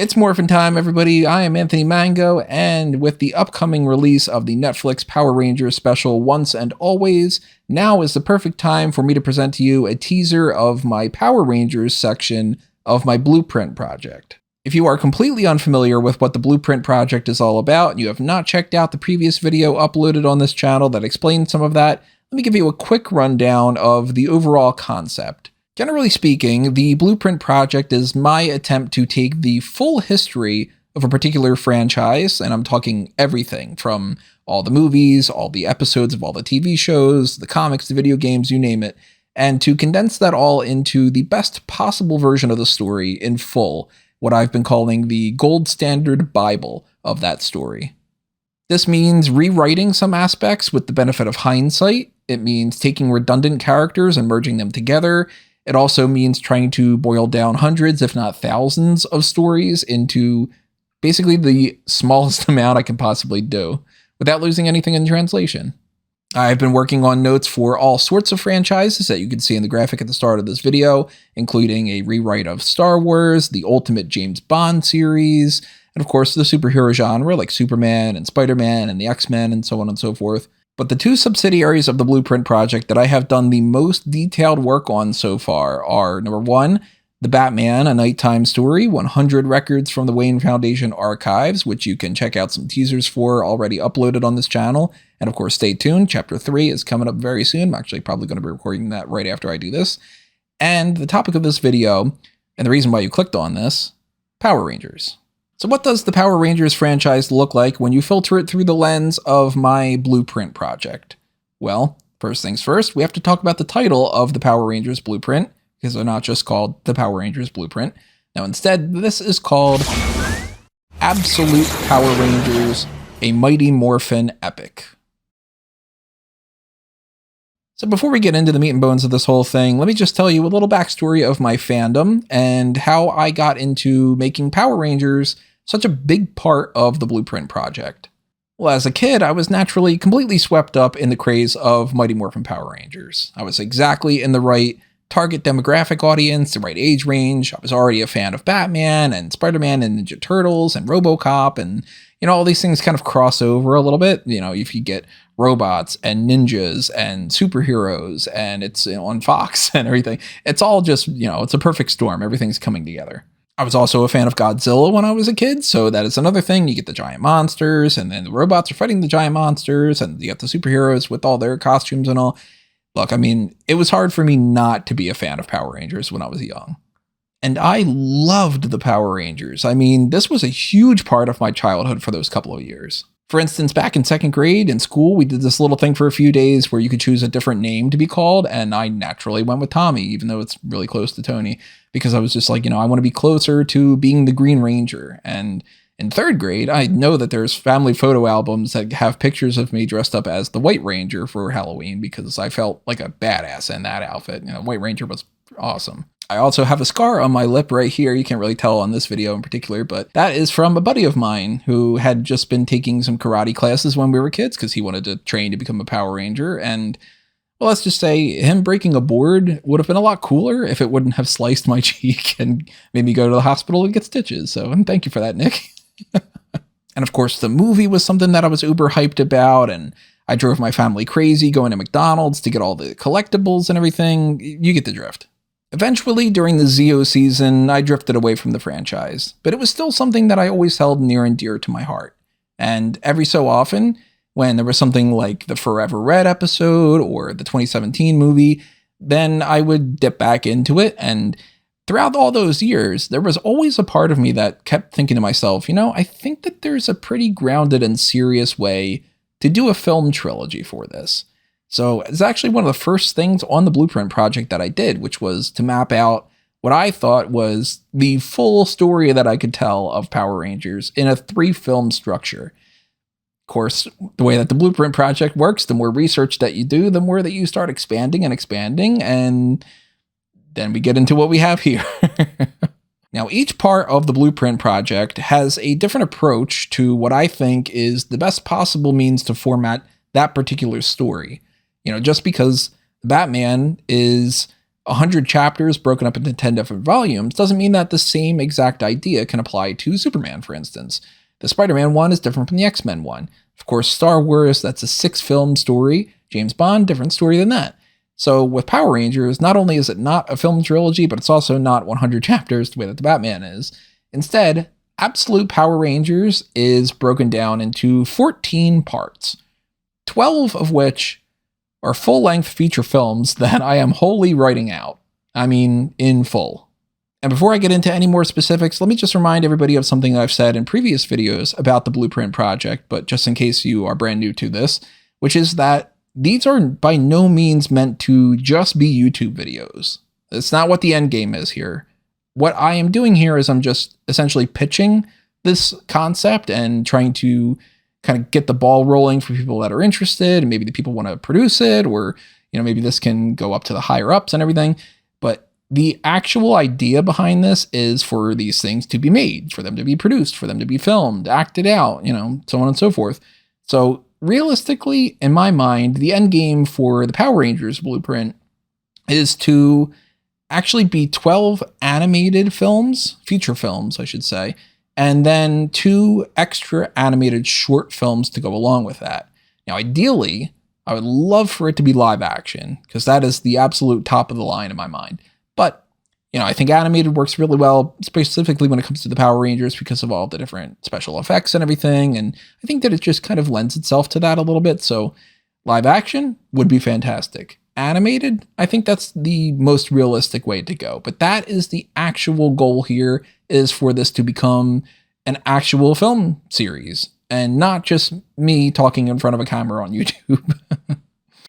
It's Morphin time, everybody. I am Anthony Mango, and with the upcoming release of the Netflix Power Rangers special Once and Always, now is the perfect time for me to present to you a teaser of my Power Rangers section of my Blueprint project. If you are completely unfamiliar with what the Blueprint project is all about, and you have not checked out the previous video uploaded on this channel that explains some of that, let me give you a quick rundown of the overall concept. Generally speaking, the Blueprint project is my attempt to take the full history of a particular franchise, and I'm talking everything from all the movies, all the episodes of all the TV shows, the comics, the video games, you name it, and to condense that all into the best possible version of the story in full, what I've been calling the gold standard Bible of that story. This means rewriting some aspects with the benefit of hindsight. It means taking redundant characters and merging them together. It also means trying to boil down hundreds, if not thousands, of stories into basically the smallest amount I can possibly do without losing anything in translation. I've been working on notes for all sorts of franchises that you can see in the graphic at the start of this video, including a rewrite of Star Wars, the Ultimate James Bond series, and of course the superhero genre like Superman and Spider-Man and the X-Men and so on and so forth. But the two subsidiaries of the Blueprint project that I have done the most detailed work on so far are, number one, The Batman, A Nighttime Story, 100 records from the Wayne Foundation archives, which you can check out some teasers for already uploaded on this channel. And of course, stay tuned. Chapter 3 is coming up very soon. I'm actually probably going to be recording that right after I do this. And the topic of this video, and the reason why you clicked on this, Power Rangers. So what does the Power Rangers franchise look like when you filter it through the lens of my Blueprint project? Well, first things first, we have to talk about the title of the Power Rangers Blueprint, because they're not just called the Power Rangers Blueprint. Now instead, this is called Absolute Power Rangers, a Mighty Morphin Epic. So before we get into the meat and bones of this whole thing, let me just tell you a little backstory of my fandom and how I got into making Power Rangers such a big part of the Blueprint project. Well, as a kid, I was naturally completely swept up in the craze of Mighty Morphin Power Rangers. I was exactly in the right target demographic audience, the right age range. I was already a fan of Batman and Spider-Man and Ninja Turtles and RoboCop, and all these things kind of cross over a little bit. If you get robots and ninjas and superheroes and it's on Fox and everything, it's all just, it's a perfect storm. Everything's coming together. I was also a fan of Godzilla when I was a kid, so that is another thing. You get the giant monsters, and then the robots are fighting the giant monsters, and you got the superheroes with all their costumes and all. Look, it was hard for me not to be a fan of Power Rangers when I was young. And I loved the Power Rangers. This was a huge part of my childhood for those couple of years. For instance, back in second grade in school, we did this little thing for a few days where you could choose a different name to be called, and I naturally went with Tommy, even though it's really close to Tony, because I was just like, I want to be closer to being the Green Ranger. And in third grade, I know that there's family photo albums that have pictures of me dressed up as the White Ranger for Halloween because I felt like a badass in that outfit. White Ranger was awesome. I also have a scar on my lip right here. You can't really tell on this video in particular, but that is from a buddy of mine who had just been taking some karate classes when we were kids because he wanted to train to become a Power Ranger. And well, let's just say him breaking a board would have been a lot cooler if it wouldn't have sliced my cheek and made me go to the hospital and get stitches. So thank you for that, Nick. And of course, the movie was something that I was uber hyped about, and I drove my family crazy going to McDonald's to get all the collectibles and everything. You get the drift. Eventually, during the Zeo season, I drifted away from the franchise, but it was still something that I always held near and dear to my heart. And every so often, when there was something like the Forever Red episode or the 2017 movie, then I would dip back into it. And throughout all those years, there was always a part of me that kept thinking to myself, I think that there's a pretty grounded and serious way to do a film trilogy for this. So it's actually one of the first things on the Blueprint project that I did, which was to map out what I thought was the full story that I could tell of Power Rangers in a 3-film structure. Of course, the way that the Blueprint project works, the more research that you do, the more that you start expanding, and then we get into what we have here. Now, each part of the Blueprint project has a different approach to what I think is the best possible means to format that particular story. Just because Batman is 100 chapters broken up into 10 different volumes doesn't mean that the same exact idea can apply to Superman, for instance. The Spider-Man one is different from the X-Men one. Of course, Star Wars, that's a 6-film story. James Bond, different story than that. So with Power Rangers, not only is it not a film trilogy, but it's also not 100 chapters the way that the Batman is. Instead, Absolute Power Rangers is broken down into 14 parts, 12 of which are full-length feature films that I am wholly writing out. I mean, in full. And before I get into any more specifics, let me just remind everybody of something that I've said in previous videos about the Blueprint project, but just in case you are brand new to this, which is that these are by no means meant to just be YouTube videos. It's not what the end game is here. What I am doing here is I'm just essentially pitching this concept and trying to kind of get the ball rolling for people that are interested, and maybe the people want to produce it, or, you know, maybe this can go up to the higher ups and everything. But the actual idea behind this is for these things to be made, for them to be produced, for them to be filmed, acted out, you know, so on and so forth. So realistically, in my mind, the end game for the Power Rangers Blueprint is to actually be 12 animated films, feature films, I should say, and then 2 extra animated short films to go along with that. Now, ideally, I would love for it to be live action, because that is the absolute top of the line in my mind. But, you know, I think animated works really well, specifically when it comes to the Power Rangers, because of all the different special effects and everything. And I think that it just kind of lends itself to that a little bit. So live action would be fantastic. Animated, I think that's the most realistic way to go. But that is the actual goal here, is for this to become an actual film series and not just me talking in front of a camera on YouTube.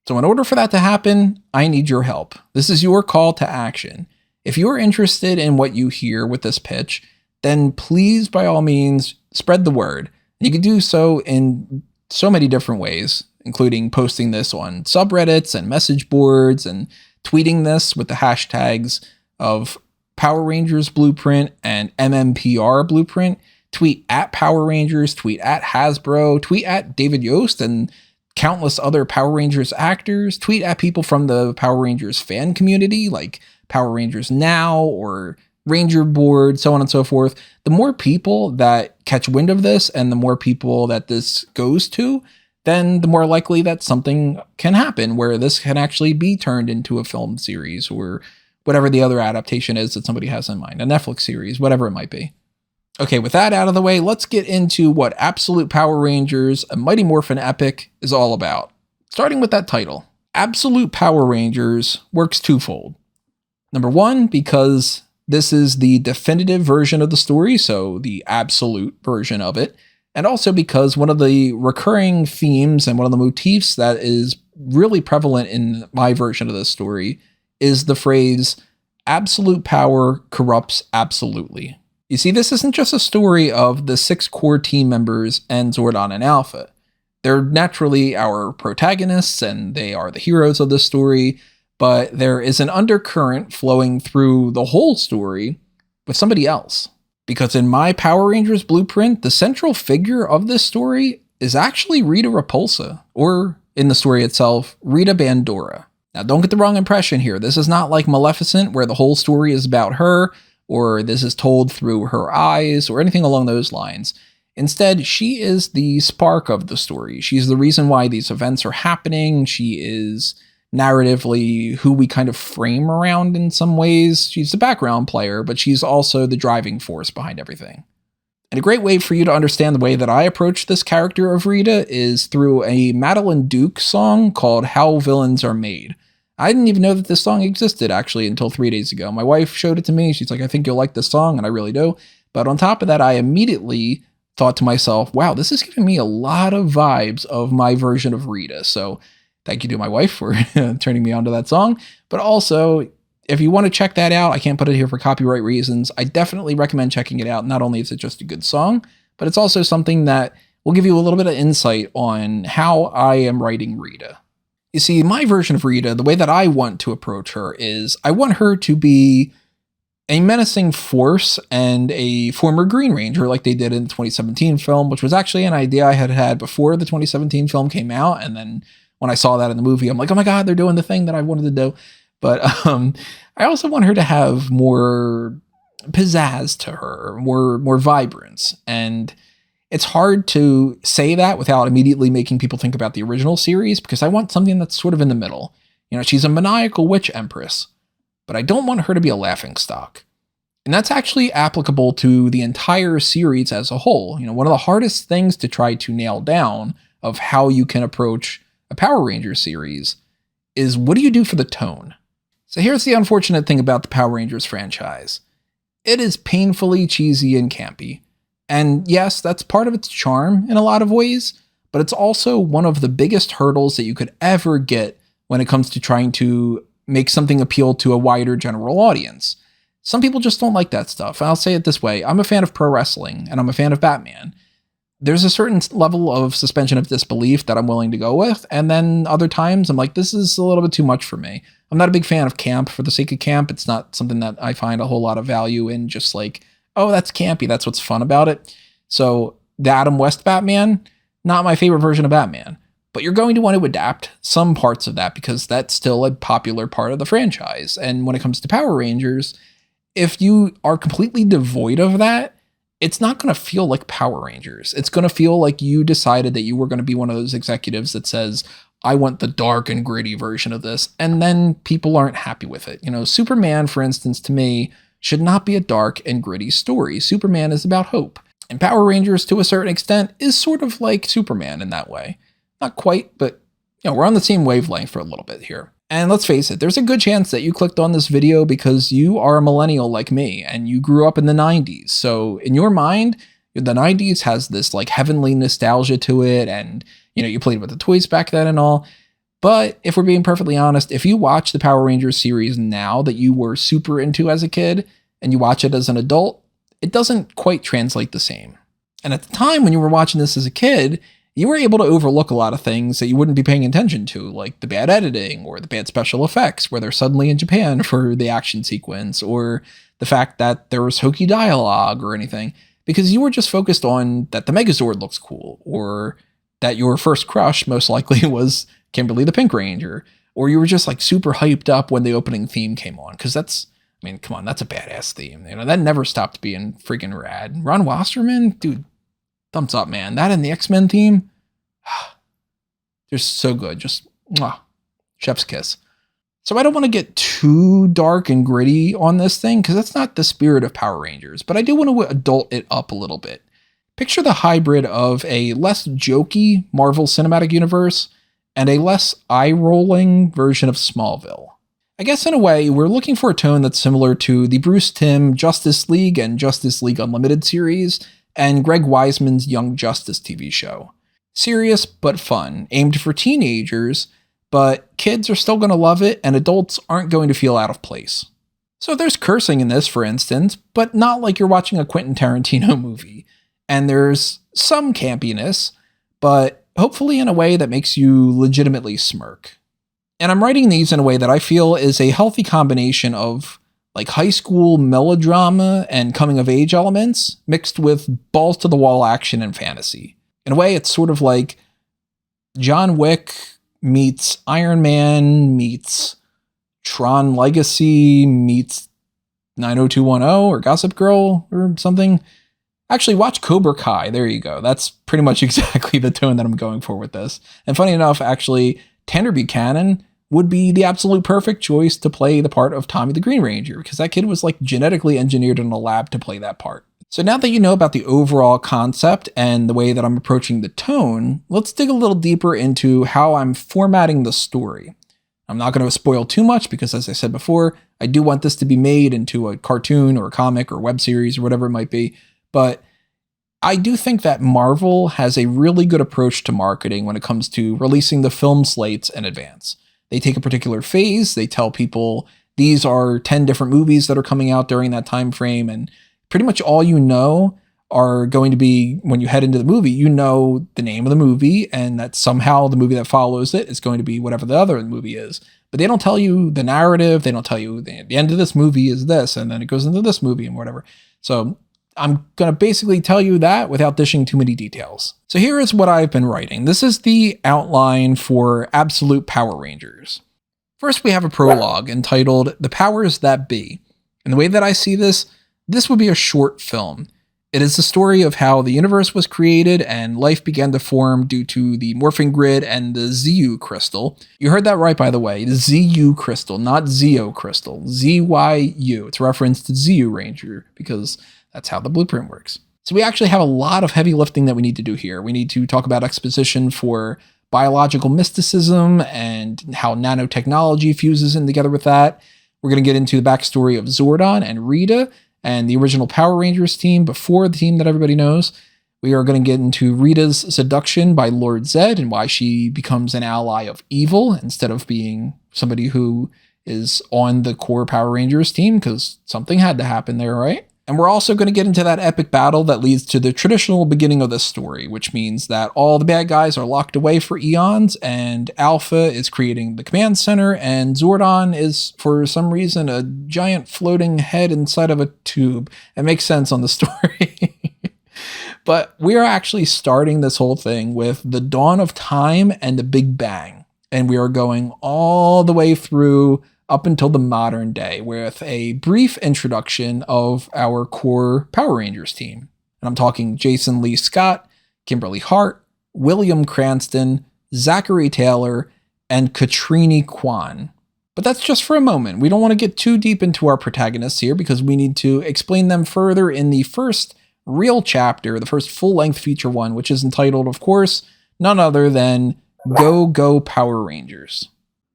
So in order for that to happen, I need your help. This is your call to action. If you're interested in what you hear with this pitch, then please, by all means, spread the word. You can do so in so many different ways, including posting this on subreddits and message boards and tweeting this with the hashtags of Power Rangers Blueprint and MMPR Blueprint. Tweet at Power Rangers, tweet at Hasbro, tweet at David Yost and countless other Power Rangers actors, tweet at people from the Power Rangers fan community like Power Rangers Now or Ranger Board, so on and so forth. The more people that catch wind of this and the more people that this goes to, then the more likely that something can happen where this can actually be turned into a film series or whatever the other adaptation is that somebody has in mind, a Netflix series, whatever it might be. Okay, with that out of the way, let's get into what Absolute Power Rangers, a Mighty Morphin Epic is all about. Starting with that title. Absolute Power Rangers works twofold. Number one, because this is the definitive version of the story, so the absolute version of it. And also because one of the recurring themes and one of the motifs that is really prevalent in my version of this story is the phrase, absolute power corrupts absolutely. You see, this isn't just a story of the 6 core team members and Zordon and Alpha. They're naturally our protagonists and they are the heroes of this story, but there is an undercurrent flowing through the whole story with somebody else. Because in my Power Rangers Blueprint, the central figure of this story is actually Rita Repulsa, or in the story itself, Rita Bandora. Now, don't get the wrong impression here. This is not like Maleficent, where the whole story is about her, or this is told through her eyes, or anything along those lines. Instead, she is the spark of the story. She's the reason why these events are happening. She is narratively who we kind of frame around in some ways. She's the background player, but she's also the driving force behind everything. And a great way for you to understand the way that I approach this character of Rita is through a Madeline Duke song called How Villains Are Made. I didn't even know that this song existed actually until 3 days ago. My wife showed it to me. She's like, I think you'll like this song, and I really do. But on top of that, I immediately thought to myself, wow, this is giving me a lot of vibes of my version of Rita. So thank you to my wife for turning me on to that song. But also, if you want to check that out, I can't put it here for copyright reasons. I definitely recommend checking it out. Not only is it just a good song, but it's also something that will give you a little bit of insight on how I am writing Rita. You see, my version of Rita, the way that I want to approach her is I want her to be a menacing force and a former Green Ranger like they did in the 2017 film, which was actually an idea I had had before the 2017 film came out. And then when I saw that in the movie, I'm like, oh my God, they're doing the thing that I wanted to do. But I also want her to have more pizzazz to her, more vibrance. And it's hard to say that without immediately making people think about the original series, because I want something that's sort of in the middle. You know, she's a maniacal witch empress, but I don't want her to be a laughingstock. And that's actually applicable to the entire series as a whole. You know, one of the hardest things to try to nail down of how you can approach a Power Rangers series is, what do you do for the tone? So here's the unfortunate thing about the Power Rangers franchise. It is painfully cheesy and campy. And yes, that's part of its charm in a lot of ways, but it's also one of the biggest hurdles that you could ever get when it comes to trying to make something appeal to a wider general audience. Some people just don't like that stuff. I'll say it this way. I'm a fan of pro wrestling and I'm a fan of Batman. There's a certain level of suspension of disbelief that I'm willing to go with. And then other times I'm like, this is a little bit too much for me. I'm not a big fan of camp for the sake of camp. It's not something that I find a whole lot of value in, just like, oh, that's campy. That's what's fun about it. So the Adam West Batman, not my favorite version of Batman, but you're going to want to adapt some parts of that because that's still a popular part of the franchise. And when it comes to Power Rangers, if you are completely devoid of that, it's not going to feel like Power Rangers. It's going to feel like you decided that you were going to be one of those executives that says, I want the dark and gritty version of this. And then people aren't happy with it. You know, Superman, for instance, to me, should not be a dark and gritty story. Superman is about hope. And Power Rangers, to a certain extent, is sort of like Superman in that way. Not quite, but you know, we're on the same wavelength for a little bit here. And let's face it, there's a good chance that you clicked on this video because you are a millennial like me and you grew up in the 90s. So in your mind, the 90s has this like heavenly nostalgia to it. And, you know, you played with the toys back then and all. But if we're being perfectly honest, if you watch the Power Rangers series now that you were super into as a kid and you watch it as an adult, it doesn't quite translate the same. And at the time when you were watching this as a kid, you were able to overlook a lot of things that you wouldn't be paying attention to, like the bad editing or the bad special effects where they're suddenly in Japan for the action sequence, or the fact that there was hokey dialogue or anything, because you were just focused on that the Megazord looks cool, or that your first crush most likely was Kimberly the Pink Ranger, or you were just like super hyped up when the opening theme came on, because that's, I mean, come on, that's a badass theme. You know, that never stopped being freaking rad. Ron Wasserman, dude, thumbs up, man. That and the X-Men theme, they're so good. Just chef's kiss. So I don't want to get too dark and gritty on this thing because that's not the spirit of Power Rangers, but I do want to adult it up a little bit. Picture the hybrid of a less jokey Marvel Cinematic Universe and a less eye-rolling version of Smallville. I guess in a way, we're looking for a tone that's similar to the Bruce Timm Justice League and Justice League Unlimited series and Greg Weisman's Young Justice TV show. Serious but fun, aimed for teenagers, but kids are still going to love it and adults aren't going to feel out of place. So there's cursing in this, for instance, but not like you're watching a Quentin Tarantino movie. And there's some campiness, but hopefully in a way that makes you legitimately smirk. And I'm writing these in a way that I feel is a healthy combination of like high school melodrama and coming of age elements mixed with balls to the wall action and fantasy. In a way, it's sort of like John Wick meets Iron Man meets Tron Legacy meets 90210 or Gossip Girl or something. Actually, watch Cobra Kai. There you go. That's pretty much exactly the tone that I'm going for with this. And funny enough, actually, Tanner Buchanan would be the absolute perfect choice to play the part of Tommy the Green Ranger, because that kid was like genetically engineered in a lab to play that part. So now that you know about the overall concept and the way that I'm approaching the tone, let's dig a little deeper into how I'm formatting the story. I'm not going to spoil too much because, as I said before, I do want this to be made into a cartoon or a comic or web series or whatever it might be. But I do think that Marvel has a really good approach to marketing when it comes to releasing the film slates in advance. They take a particular phase, they tell people these are 10 different movies that are coming out during that time frame, and pretty much all you know are going to be, when you head into the movie, you know the name of the movie and that somehow the movie that follows it is going to be whatever the other movie is. But they don't tell you the narrative, they don't tell you the end of this movie is this, and then it goes into this movie and whatever. So I'm going to basically tell you that without dishing too many details. So here is what I've been writing. This is the outline for Absolute Power Rangers. First, we have a prologue entitled The Powers That Be. And the way that I see this would be a short film. It is the story of how the universe was created and life began to form due to the morphing grid and the ZU crystal. You heard that right, by the way. The ZU crystal, not Zeo crystal. ZYU. It's a reference to ZU Ranger because that's how the blueprint works. So we actually have a lot of heavy lifting that we need to do here. We need to talk about exposition for biological mysticism and how nanotechnology fuses in together with that. We're going to get into the backstory of Zordon and Rita and the original Power Rangers team before the team that everybody knows. We are going to get into Rita's seduction by Lord Zed and why she becomes an ally of evil instead of being somebody who is on the core Power Rangers team, because something had to happen there, right? And we're also going to get into that epic battle that leads to the traditional beginning of this story, which means that all the bad guys are locked away for eons, and Alpha is creating the command center, and Zordon is, for some reason, a giant floating head inside of a tube. It makes sense on the story. But we are actually starting this whole thing with the dawn of time and the Big Bang. And we are going all the way through up until the modern day with a brief introduction of our core Power Rangers team. And I'm talking Jason Lee Scott, Kimberly Hart, William Cranston, Zachary Taylor, and Katrini Kwan. But that's just for a moment. We don't want to get too deep into our protagonists here because we need to explain them further in the first real chapter, the first full-length feature one, which is entitled, of course, none other than Go Go Power Rangers.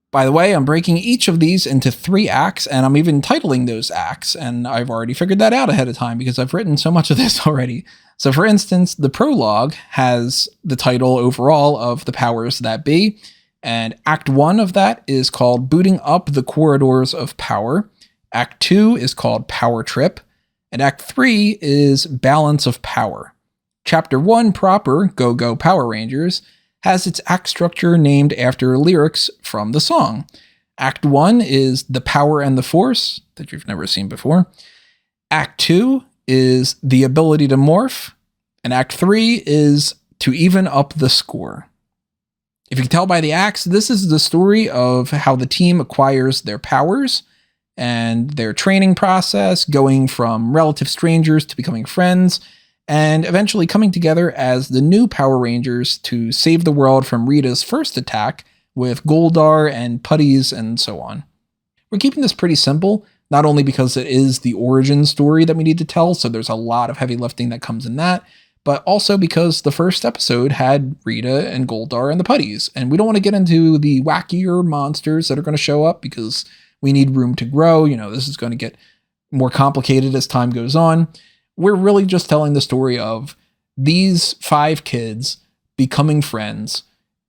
By the way, I'm breaking each of these into 3 acts, and I'm even titling those acts, and I've already figured that out ahead of time because I've written so much of this already. So for instance, the prologue has the title overall of The Powers That Be, and Act 1 of that is called Booting Up the Corridors of Power. Act 2 is called Power Trip, and Act 3 is Balance of Power. Chapter 1 proper, Go Go Power Rangers, has its act structure named after lyrics from the song. Act 1 is The Power and the Force, that you've never seen before. Act 2 is The Ability to Morph. And Act 3 is To Even Up the Score. If you can tell by the acts, this is the story of how the team acquires their powers and their training process, going from relative strangers to becoming friends, and eventually coming together as the new Power Rangers to save the world from Rita's first attack with Goldar and Putties and so on. We're keeping this pretty simple, not only because it is the origin story that we need to tell, so there's a lot of heavy lifting that comes in that, but also because the first episode had Rita and Goldar and the Putties, and we don't want to get into the wackier monsters that are going to show up because we need room to grow. You know, this is going to get more complicated as time goes on. We're really just telling the story of these 5 kids becoming friends,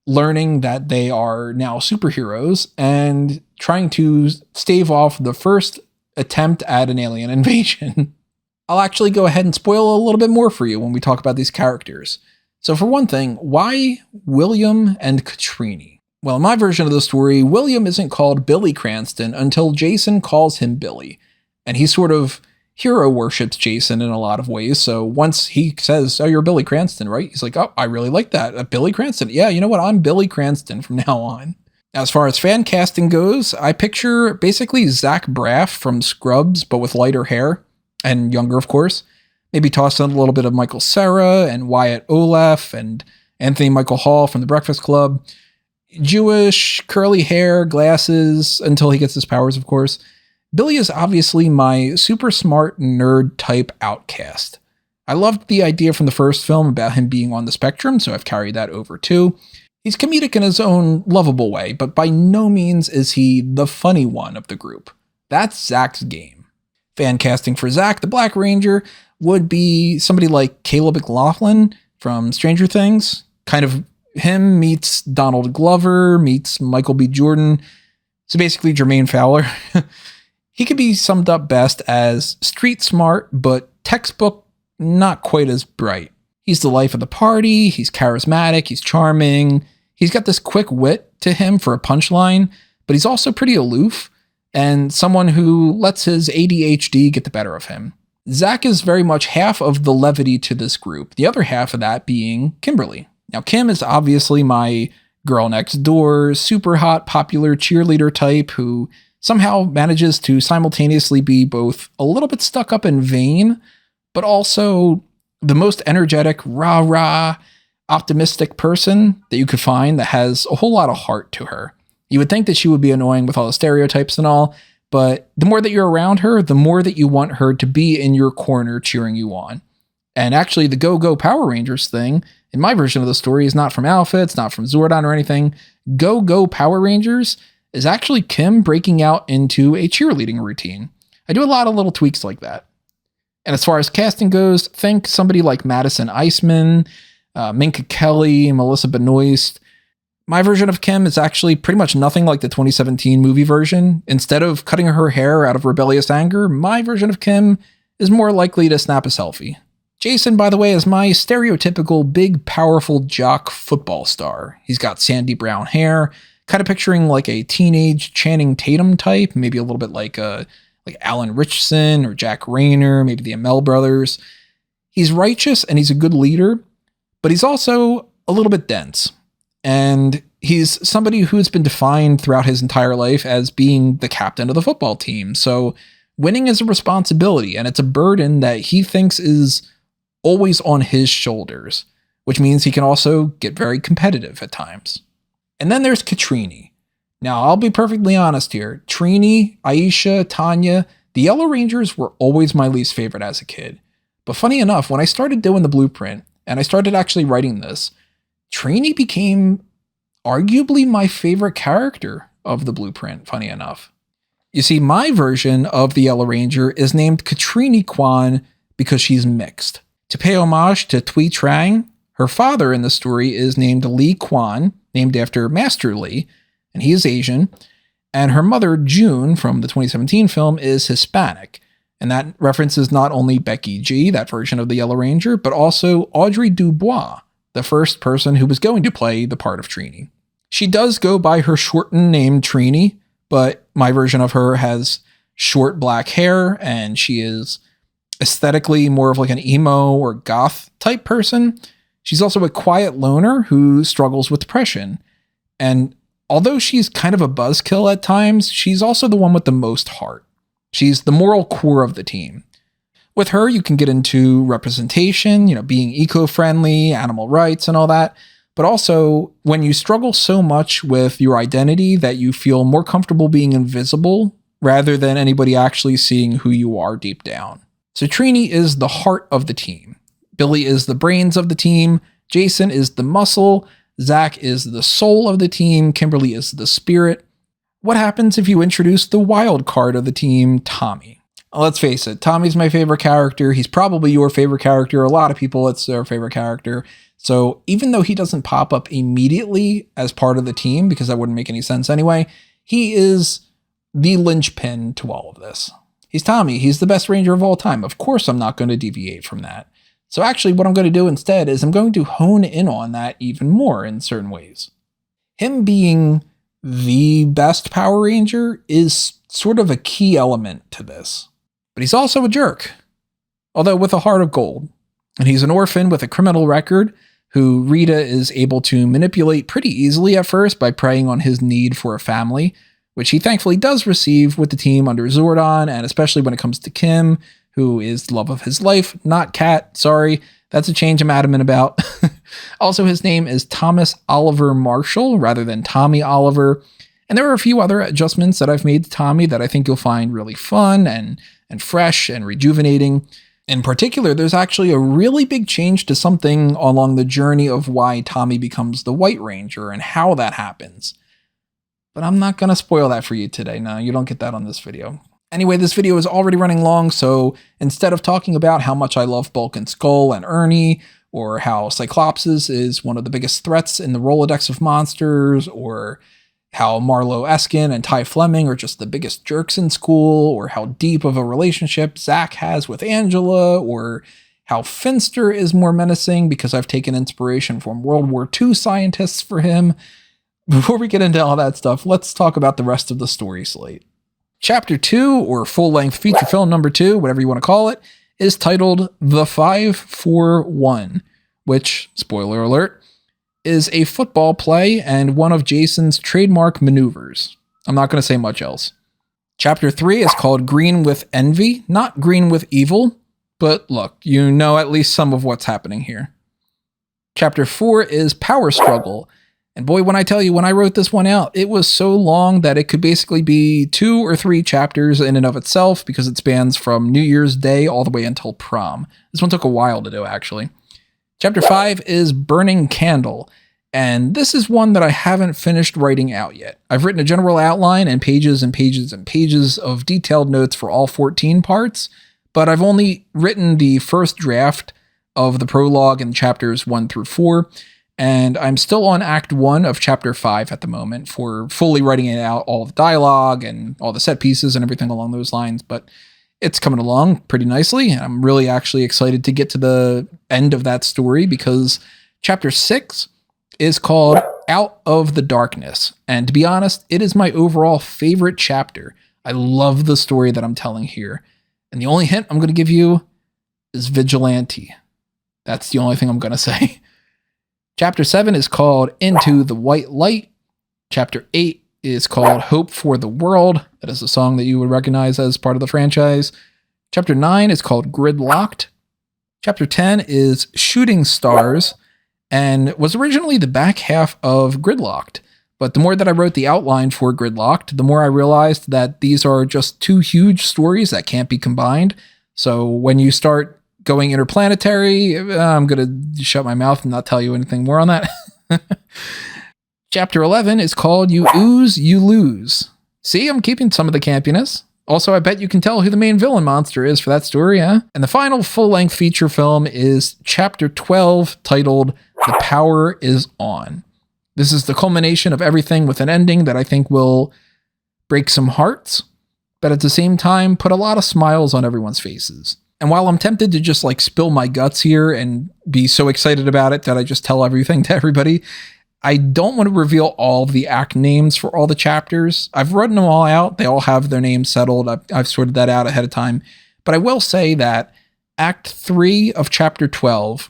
learning that they are now superheroes, and trying to stave off the first attempt at an alien invasion. I'll actually go ahead and spoil a little bit more for you when we talk about these characters. So for one thing, why William and Katrini? Well, in my version of the story, William isn't called Billy Cranston until Jason calls him Billy. And he sort of hero worships Jason in a lot of ways. So once he says, "Oh, you're Billy Cranston, right?" He's like, "Oh, I really like that. Billy Cranston. Yeah, you know what? I'm Billy Cranston from now on." As far as fan casting goes, I picture basically Zach Braff from Scrubs, but with lighter hair and younger, of course. Maybe toss in a little bit of Michael Cera and Wyatt Olaf and Anthony Michael Hall from The Breakfast Club. Jewish, curly hair, glasses, until he gets his powers, of course. Billy is obviously my super smart nerd type outcast. I loved the idea from the first film about him being on the spectrum, so I've carried that over too. He's comedic in his own lovable way, but by no means is he the funny one of the group. That's Zach's game. Fan casting for Zach, the Black Ranger, would be somebody like Caleb McLaughlin from Stranger Things. Kind of him meets Donald Glover, meets Michael B. Jordan. So basically Jermaine Fowler. He could be summed up best as street smart, but textbook not quite as bright. He's the life of the party, he's charismatic, he's charming, he's got this quick wit to him for a punchline, but he's also pretty aloof, and someone who lets his ADHD get the better of him. Zach is very much half of the levity to this group, the other half of that being Kimberly. Now, Kim is obviously my girl next door, super hot, popular cheerleader type who somehow manages to simultaneously be both a little bit stuck up and vain, but also the most energetic, rah-rah, optimistic person that you could find that has a whole lot of heart to her. You would think that she would be annoying with all the stereotypes and all, but the more that you're around her, the more that you want her to be in your corner cheering you on. And actually, the Go-Go Power Rangers thing, in my version of the story, is not from Alpha, it's not from Zordon or anything. Go-Go Power Rangers is actually Kim breaking out into a cheerleading routine. I do a lot of little tweaks like that. And as far as casting goes, think somebody like Madison Iceman, Minka Kelly, Melissa Benoist. My version of Kim is actually pretty much nothing like the 2017 movie version. Instead of cutting her hair out of rebellious anger, my version of Kim is more likely to snap a selfie. Jason, by the way, is my stereotypical big, powerful jock football star. He's got sandy brown hair, kind of picturing like a teenage Channing Tatum type, maybe a little bit like Alan Richardson or Jack Rayner, maybe the Amell brothers. He's righteous and he's a good leader, but he's also a little bit dense. And he's somebody who's been defined throughout his entire life as being the captain of the football team. So winning is a responsibility, and it's a burden that he thinks is always on his shoulders, which means he can also get very competitive at times. And then there's Katrini. Now, I'll be perfectly honest here. Trini, Aisha, Tanya, the Yellow Rangers were always my least favorite as a kid. But funny enough, when I started doing the blueprint, and I started actually writing this, Trini became arguably my favorite character of the blueprint, funny enough. You see, my version of the Yellow Ranger is named Katrini Kwan because she's mixed. To pay homage to Thuy Trang, her father in the story is named Lee Kwan, named after Master Lee, and he is Asian, and her mother, June, from the 2017 film, is Hispanic. And that references not only Becky G, that version of the Yellow Ranger, but also Audrey Dubois, the first person who was going to play the part of Trini. She does go by her shortened name Trini, but my version of her has short black hair, and she is aesthetically more of like an emo or goth type person. She's also a quiet loner who struggles with depression. And although she's kind of a buzzkill at times, she's also the one with the most heart. She's the moral core of the team. With her, you can get into representation, being eco-friendly, animal rights, and all that. But also, when you struggle so much with your identity that you feel more comfortable being invisible rather than anybody actually seeing who you are deep down. So Trini is the heart of the team. Billy is the brains of the team. Jason is the muscle. Zach is the soul of the team. Kimberly is the spirit. What happens if you introduce the wild card of the team, Tommy? Let's face it, Tommy's my favorite character. He's probably your favorite character. A lot of people, it's their favorite character. So even though he doesn't pop up immediately as part of the team, because that wouldn't make any sense anyway, he is the linchpin to all of this. He's Tommy. He's the best ranger of all time. Of course, I'm not going to deviate from that. So actually, what I'm going to do instead is I'm going to hone in on that even more in certain ways. Him being the best Power Ranger is sort of a key element to this. But he's also a jerk, although with a heart of gold. And he's an orphan with a criminal record who Rita is able to manipulate pretty easily at first by preying on his need for a family, which he thankfully does receive with the team under Zordon, and especially when it comes to Kim, who is the love of his life, not Kat. Sorry, that's a change I'm adamant about. Also, his name is Thomas Oliver Marshall rather than Tommy Oliver. And there are a few other adjustments that I've made to Tommy that I think you'll find really fun and fresh and rejuvenating. In particular, there's actually a really big change to something along the journey of why Tommy becomes the White Ranger and how that happens. But I'm not going to spoil that for you today. No, you don't get that on this video. Anyway, this video is already running long, so instead of talking about how much I love Bulk and Skull and Ernie, or how Cyclopsis is one of the biggest threats in the Rolodex of monsters, or how Marlo Eskin and Ty Fleming are just the biggest jerks in school, or how deep of a relationship Zach has with Angela, or how Finster is more menacing because I've taken inspiration from World War II scientists for him. Before we get into all that stuff, let's talk about the rest of the story slate. Chapter 2, or full-length feature film number 2, whatever you want to call it, is titled The 541, which, spoiler alert, is a football play and one of Jason's trademark maneuvers. I'm not going to say much else. Chapter 3 is called Green with Envy, not Green with Evil, but look, you know at least some of what's happening here. Chapter 4 is Power Struggle, and boy, when I tell you, when I wrote this one out, it was so long that it could basically be 2 or 3 chapters in and of itself because it spans from New Year's Day all the way until prom. This one took a while to do, actually. Chapter 5 is Burning Candle, and this is one that I haven't finished writing out yet. I've written a general outline and pages and pages and pages of detailed notes for all 14 parts, but I've only written the first draft of the prologue in chapters 1 through 4, and I'm still on Act 1 of Chapter 5 at the moment for fully writing it out, all the dialogue and all the set pieces and everything along those lines, but it's coming along pretty nicely, and I'm really actually excited to get to the end of that story because Chapter 6 is called Out of the Darkness, and to be honest, it is my overall favorite chapter. I love the story that I'm telling here, and the only hint I'm going to give you is vigilante. That's the only thing I'm going to say. Chapter 7 is called Into the White Light. Chapter 8 is called Hope for the World. That is a song that you would recognize as part of the franchise. Chapter 9 is called Gridlocked. Chapter 10 is Shooting Stars and was originally the back half of Gridlocked. But the more that I wrote the outline for Gridlocked, the more I realized that these are just 2 huge stories that can't be combined. So when you start going interplanetary, I'm going to shut my mouth and not tell you anything more on that. Chapter 11 is called You Ooze, You Lose. See, I'm keeping some of the campiness. Also, I bet you can tell who the main villain monster is for that story, huh? And the final full-length feature film is Chapter 12, titled The Power Is On. This is the culmination of everything with an ending that I think will break some hearts, but at the same time, put a lot of smiles on everyone's faces. And while I'm tempted to just like spill my guts here and be so excited about it that I just tell everything to everybody, I don't want to reveal all of the act names for all the chapters. I've written them all out. They all have their names settled. I've sorted that out ahead of time. But I will say that Act 3 of Chapter 12,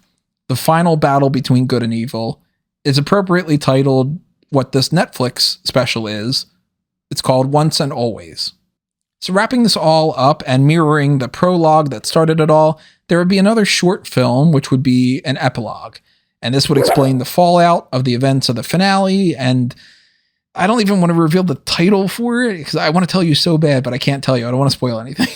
the final battle between good and evil, is appropriately titled what this Netflix special is. It's called Once and Always. So wrapping this all up and mirroring the prologue that started it all, there would be another short film, which would be an epilogue. And this would explain the fallout of the events of the finale. And I don't even want to reveal the title for it because I want to tell you so bad, but I can't tell you. I don't want to spoil anything.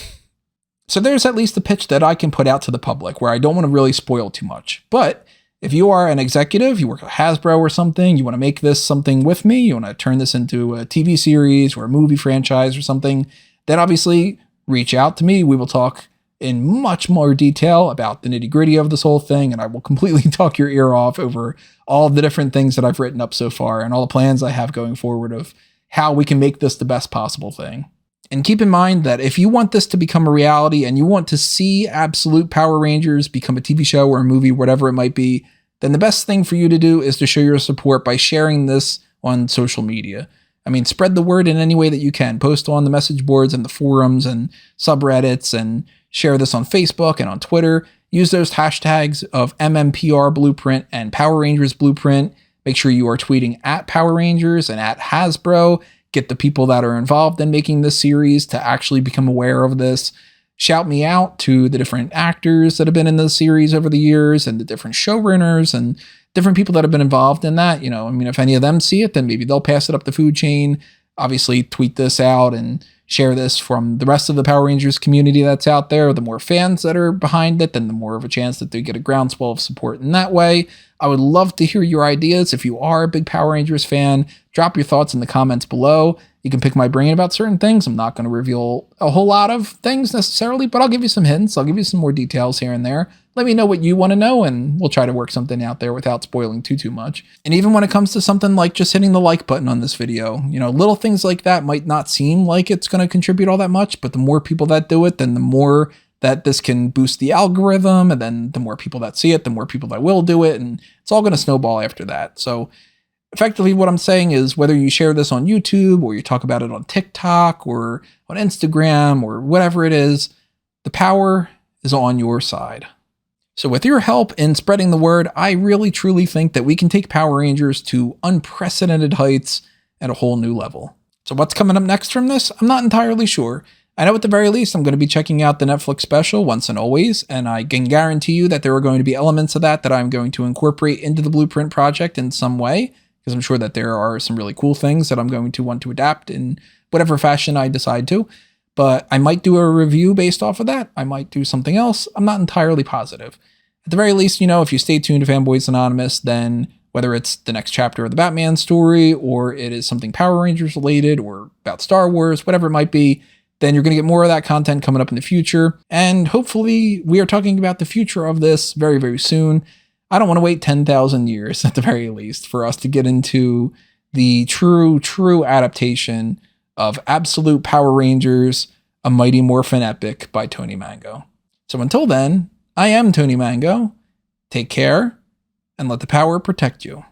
So there's at least the pitch that I can put out to the public where I don't want to really spoil too much. But if you are an executive, you work at Hasbro or something, you want to make this something with me, you want to turn this into a TV series or a movie franchise or something, then obviously reach out to me. We will talk in much more detail about the nitty-gritty of this whole thing, and I will completely talk your ear off over all the different things that I've written up so far and all the plans I have going forward of how we can make this the best possible thing. And keep in mind that if you want this to become a reality and you want to see Absolute Power Rangers become a TV show or a movie, whatever it might be, then the best thing for you to do is to show your support by sharing this on social media. I mean, spread the word in any way that you can. Post on the message boards and the forums and subreddits and share this on Facebook and on Twitter. Use those hashtags of MMPR Blueprint and Power Rangers Blueprint. Make sure you are tweeting at Power Rangers and at Hasbro. Get the people that are involved in making this series to actually become aware of this. Shout me out to the different actors that have been in the series over the years and the different showrunners and different people that have been involved in that. You know, I mean, if any of them see it, then maybe they'll pass it up the food chain. Obviously, tweet this out and share this from the rest of the Power Rangers community that's out there. The more fans that are behind it, then the more of a chance that they get a groundswell of support in that way. I would love to hear your ideas. If you are a big Power Rangers fan, drop your thoughts in the comments below. You can pick my brain about certain things. I'm not going to reveal a whole lot of things necessarily, but I'll give you some hints. I'll give you some more details here and there. Let me know what you want to know, and we'll try to work something out there without spoiling too much. And even when it comes to something like just hitting the like button on this video, you know, little things like that might not seem like it's going to contribute all that much, but the more people that do it, then the more that this can boost the algorithm, and then the more people that see it, the more people that will do it, and it's all going to snowball after that. So effectively what I'm saying is whether you share this on YouTube or you talk about it on TikTok or on Instagram or whatever it is, the power is on your side. So with your help in spreading the word, I really truly think that we can take Power Rangers to unprecedented heights at a whole new level. So what's coming up next from this? I'm not entirely sure. I know at the very least I'm going to be checking out the Netflix special Once and Always, and I can guarantee you that there are going to be elements of that I'm going to incorporate into the Blueprint project in some way, because I'm sure that there are some really cool things that I'm going to want to adapt in whatever fashion I decide to. But I might do a review based off of that. I might do something else. I'm not entirely positive. At the very least, if you stay tuned to Fanboys Anonymous, then whether it's the next chapter of the Batman story, or it is something Power Rangers related, or about Star Wars, whatever it might be, then you're going to get more of that content coming up in the future. And hopefully we are talking about the future of this very, very soon. I don't want to wait 10,000 years at the very least for us to get into the true adaptation of Absolute Power Rangers, A Mighty Morphin Epic by Tony Mango. So until then, I am Tony Mango. Take care and let the power protect you.